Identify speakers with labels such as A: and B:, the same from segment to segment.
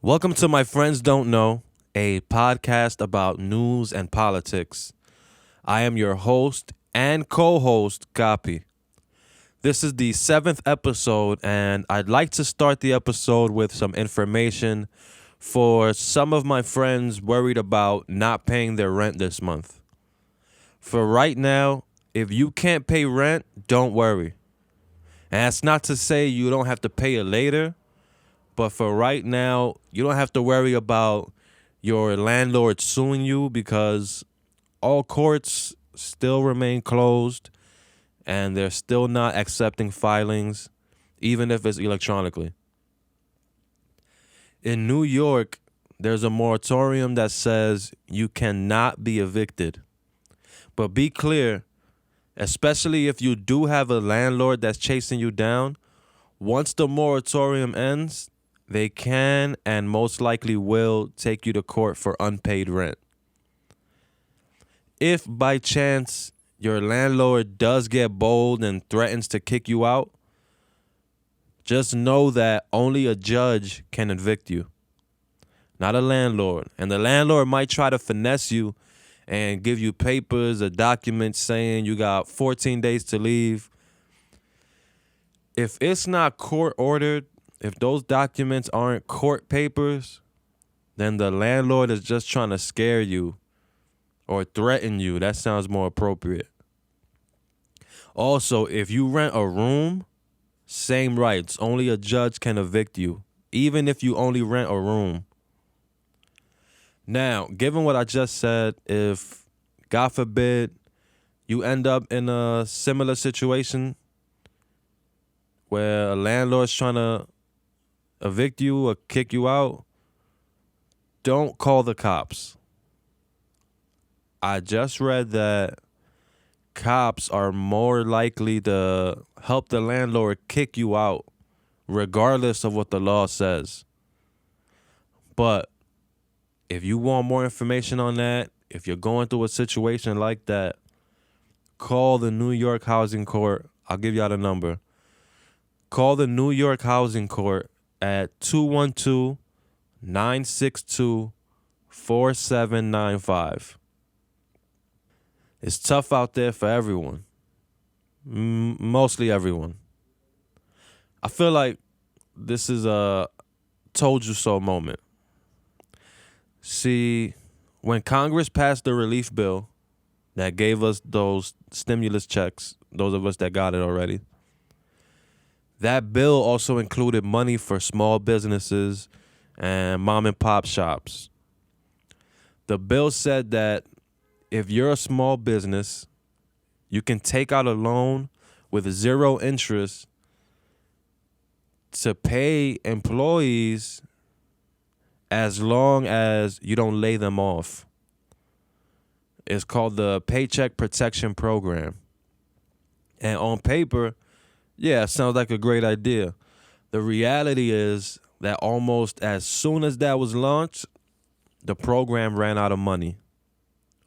A: Welcome to My Friends Don't Know, a podcast about news and politics. I am your host and co-host, Kapi. This is the seventh episode, and I'd like to start the episode with some information for some of my friends worried about not paying their rent this month. For right now, if you can't pay rent, don't worry. And that's not to say you don't have to pay it later. But for right now, you don't have to worry about your landlord suing you because all courts still remain closed and they're still not accepting filings, even if it's electronically. In New York, there's a moratorium that says you cannot be evicted. But be clear, especially if you do have a landlord that's chasing you down, once the moratorium ends, they can and most likely will take you to court for unpaid rent. If by chance your landlord does get bold and threatens to kick you out, just know that only a judge can evict you, not a landlord. And the landlord might try to finesse you and give you papers or documents saying you got 14 days to leave. If it's not court ordered, if those documents aren't court papers, then the landlord is just trying to scare you or threaten you. That sounds more appropriate. Also, if you rent a room, same rights. Only a judge can evict you, even if you only rent a room. Now, given what I just said, if, God forbid, you end up in a similar situation where a landlord's trying to evict you or kick you out, don't call the cops. I just read that cops are more likely to help the landlord kick you out regardless of what the law says. But if you want more information on that, if you're going through a situation like that, call the New York Housing Court. I'll give y'all the number. Call the New York Housing Court at 212-962-4795. It's tough out there for everyone. Mostly everyone. I feel like this is a told you so moment. See, when Congress passed the relief bill that gave us those stimulus checks, those of us that got it already, that bill also included money for small businesses and mom and pop shops. The bill said that if you're a small business, you can take out a loan with zero interest to pay employees as long as you don't lay them off. It's called the Paycheck Protection Program. And on paper, yeah, sounds like a great idea. The reality is that almost as soon as that was launched, the program ran out of money.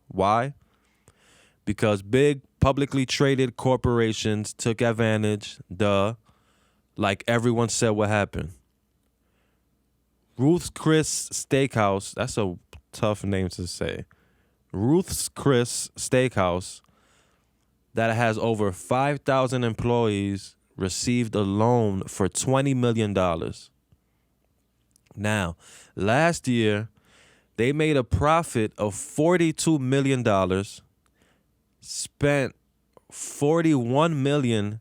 A: Why? Because big publicly traded corporations took advantage, like everyone said what happened. Ruth's Chris Steakhouse, that's a tough name to say. Ruth's Chris Steakhouse, that has over 5,000 employees, received a loan for $20 million. Now, last year, they made a profit of $42 million, spent $41 million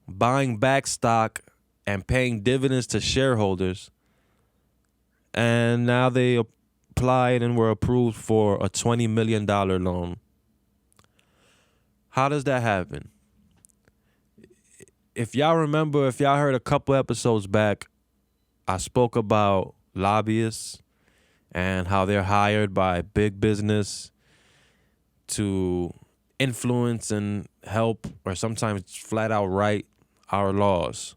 A: buying back stock and paying dividends to shareholders, and now they applied and were approved for a $20 million loan. How does that happen? If y'all remember, if y'all heard a couple episodes back, I spoke about lobbyists and how they're hired by big business to influence and help, or sometimes flat out write our laws.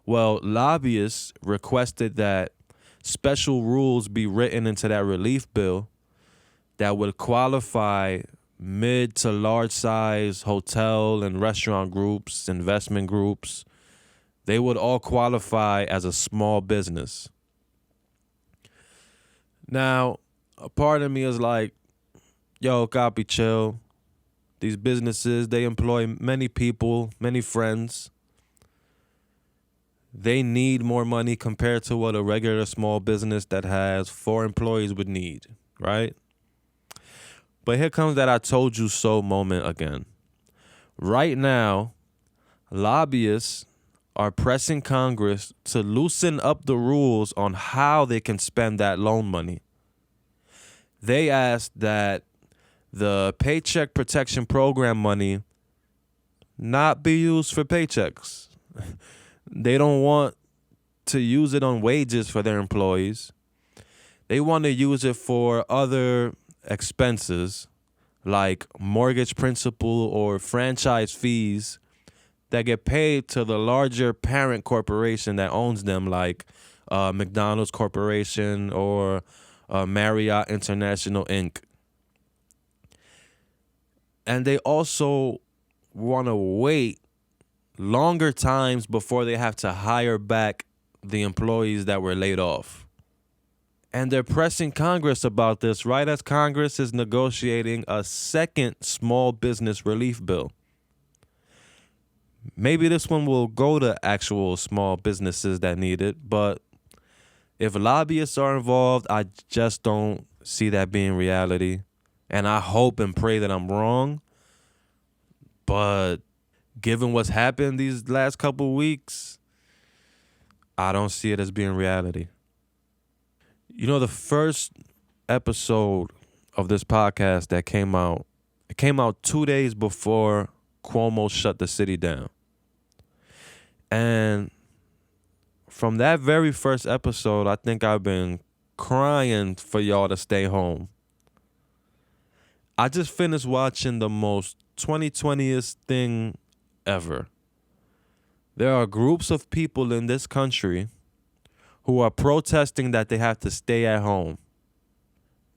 A: Well, lobbyists requested that special rules be written into that relief bill that would qualify mid to large size hotel and restaurant groups, investment groups. They would all qualify as a small business. Now, a part of me is like, yo, Kapi, chill. These businesses, they employ many people, many friends. They need more money compared to what a regular small business that has 4 employees would need, right? But here comes that I told you so moment again. Right now, lobbyists are pressing Congress to loosen up the rules on how they can spend that loan money. They asked that the Paycheck Protection Program money not be used for paychecks. They don't want to use it on wages for their employees. They want to use it for other expenses like mortgage principal or franchise fees that get paid to the larger parent corporation that owns them, like McDonald's Corporation or Marriott International Inc. And they also want to wait longer times before they have to hire back the employees that were laid off. And they're pressing Congress about this right as Congress is negotiating a second small business relief bill. Maybe this one will go to actual small businesses that need it, but if lobbyists are involved, I just don't see that being reality. And I hope and pray that I'm wrong. But given what's happened these last couple weeks, I don't see it as being reality. You know, the first episode of this podcast that came out, it came out 2 days before Cuomo shut the city down. And from that very first episode, I think I've been crying for y'all to stay home. I just finished watching the most 2020th thing ever. There are groups of people in this country who are protesting that they have to stay at home.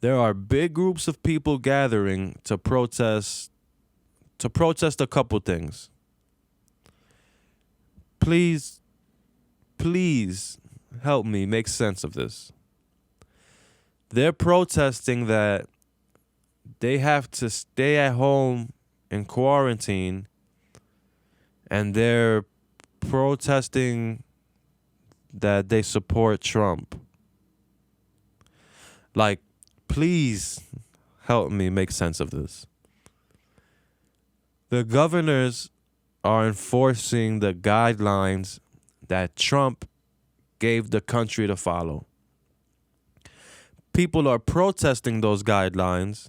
A: There are big groups of people gathering to protest a couple things. Please help me make sense of this. They're protesting that they have to stay at home in quarantine, and they're protesting that they support Trump. Like, please help me make sense of this. The governors are enforcing the guidelines that Trump gave the country to follow. People are protesting those guidelines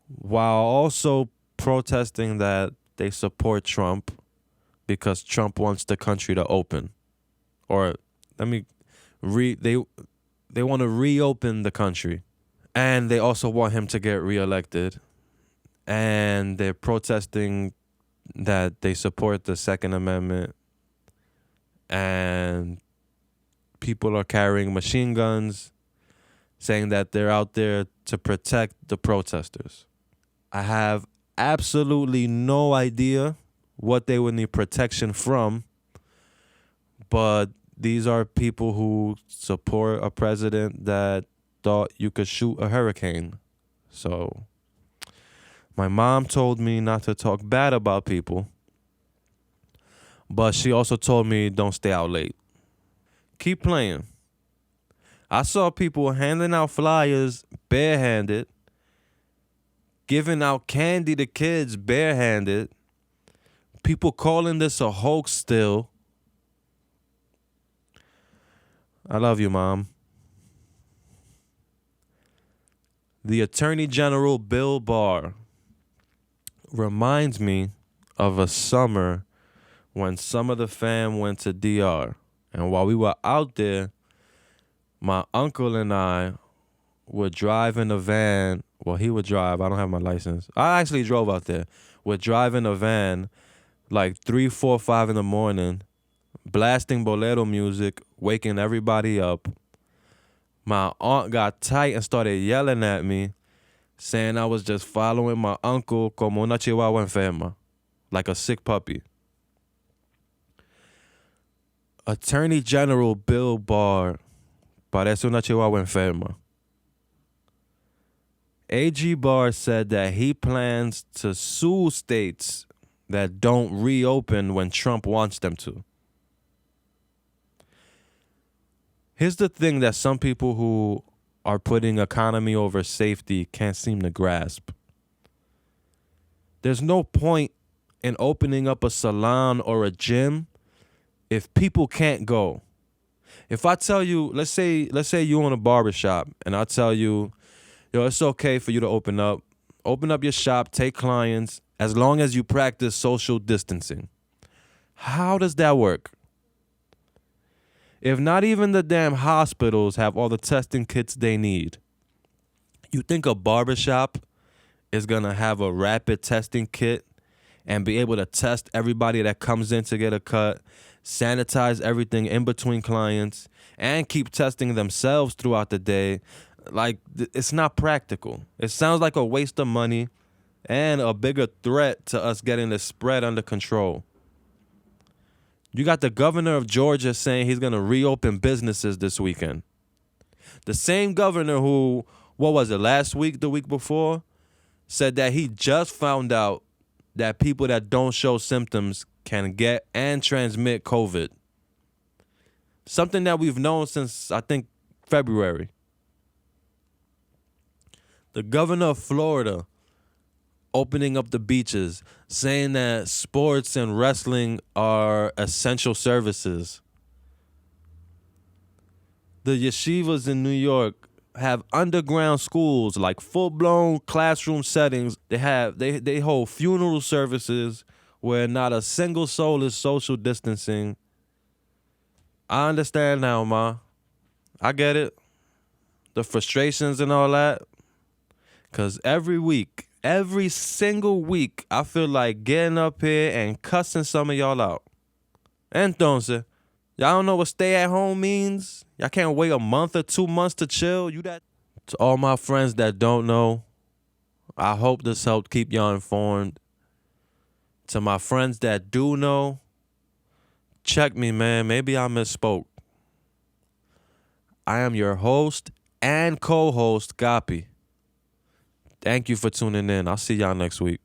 A: while also protesting that they support Trump because Trump wants the country to open. Or they want to reopen the country. And they also want him to get reelected. And they're protesting that they support the Second Amendment. And people are carrying machine guns, saying that they're out there to protect the protesters. I have absolutely no idea what they would need protection from, but these are people who support a president that thought you could shoot a hurricane. So my mom told me not to talk bad about people, but she also told me don't stay out late. Keep playing. I saw people handing out flyers barehanded, giving out candy to kids barehanded, people calling this a hoax still. I love you, Mom. The Attorney General Bill Barr reminds me of a summer when some of the fam went to DR. And while we were out there, my uncle and I would drive in a van. Well, he would drive. I don't have my license. I actually drove out there. Would drive in a van like 3, 4, 5 in the morning, blasting bolero music, waking everybody up. My aunt got tight and started yelling at me, saying I was just following my uncle como una chihuahua enferma, like a sick puppy. Attorney General Bill Barr parece una chihuahua enferma. AG Barr said that he plans to sue states that don't reopen when Trump wants them to. Here's the thing that some people who are putting economy over safety can't seem to grasp. There's no point in opening up a salon or a gym if people can't go. If I tell you, let's say you own a barber shop, and I tell you, yo, it's okay for you to open up your shop, take clients, as long as you practice social distancing. How does that work? If not even the damn hospitals have all the testing kits they need, you think a barber shop is gonna have a rapid testing kit and be able to test everybody that comes in to get a cut, sanitize everything in between clients, and keep testing themselves throughout the day? Like, it's not practical. It sounds like a waste of money and a bigger threat to us getting the spread under control. You got the governor of Georgia saying he's going to reopen businesses this weekend. The same governor who, what was it, last week, the week before, said that he just found out that people that don't show symptoms can get and transmit COVID. Something that we've known since, I think, February. The governor of Florida opening up the beaches, saying that sports and wrestling are essential services. The yeshivas in New York have underground schools, like full-blown classroom settings. They hold funeral services where not a single soul is social distancing. I understand now, Ma. I get it. The frustrations and all that. Because every single week, I feel like getting up here and cussing some of y'all out. Entonces, y'all don't know what stay at home means? Y'all can't wait a month or 2 months to chill? To all my friends that don't know, I hope this helped keep y'all informed. To my friends that do know, check me, man. Maybe I misspoke. I am your host and co-host, Kapi. Thank you for tuning in. I'll see y'all next week.